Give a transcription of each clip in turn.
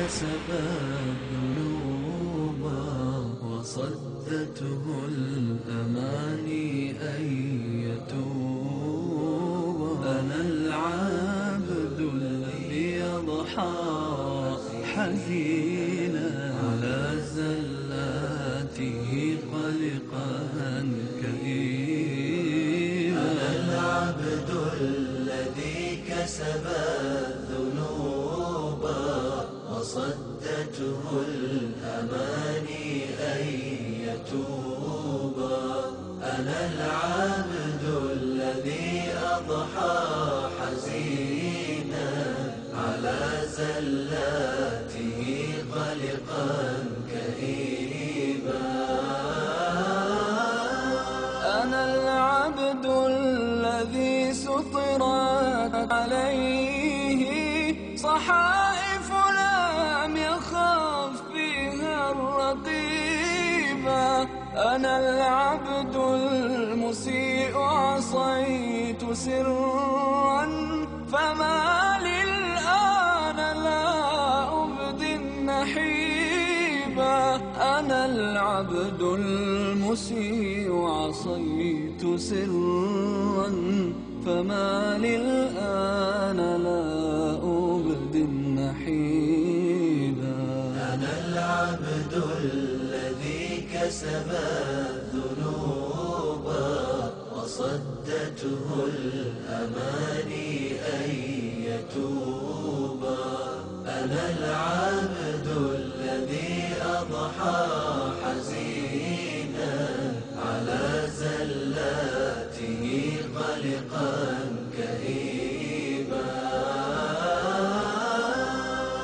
كسب الذنوب وصدته الأماني أن يتوب. أنا العبد الذي يضحى حزينا على زلاته قلقا كئيبا. أنا العبد الذي كسب الذنوب وصدته الأماني أن يتوب. أنا العبد الذي أضحى حزينا على زلاته قلقا كئيبا. أنا العبد الذي سطرت عليه صحائف لم يخف فيها الرقيبا. أنا العبد المسيء عصيت سرا فما للآن لا أبدي النحيبا. أنا العبد المسيء عصيت سرا فما للآن لا أبدي النحيبا. أنا العبد الذي كسب الذنوب وصدته الأماني أن يتوب. أنا العبد الذي أضحى حزينا على زلاته قلقا كئيبا.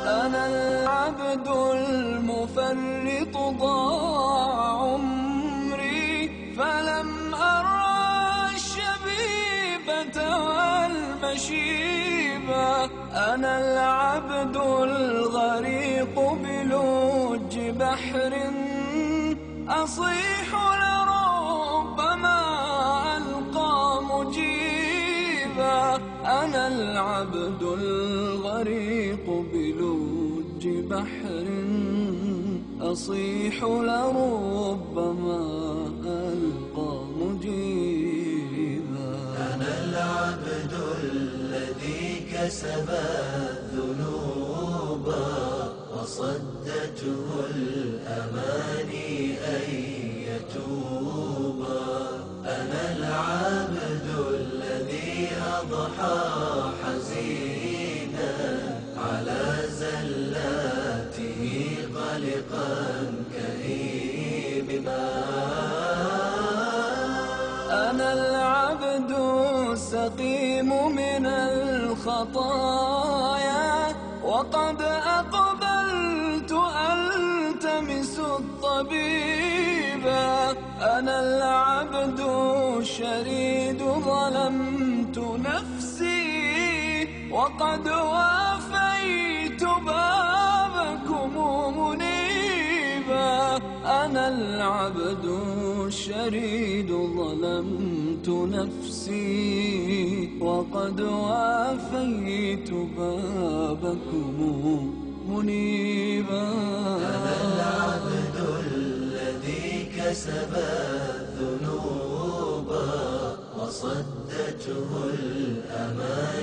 أنا العبد المفرط ضاع عمري فلم أرى الشبيبة والمشيبة. أنا العبد الغريق بلوج بحر أصيح لربما ألقى مجيبا. أنا العبد الغريق بلوج بحر أصيح لربما ألقى مجيبا. أنا العبد الذي كسب الذنوب وصدته الأماني أن يتوب. أنا العبد الذي أضحى حزينا على زلاته قلقا كئيبا. أنا العبد السقيم من الخطايا وقد أقبلت ألتمس الطبيبا. أنا العبد الشريد ظلمت نفسي وقد وافيت بابكم منيبا. أنا العبد الشريد ظلمت نفسي وقد وافيت بابكم منيبا. أنا العبد الذي كسب الذنوب وصدته الأماني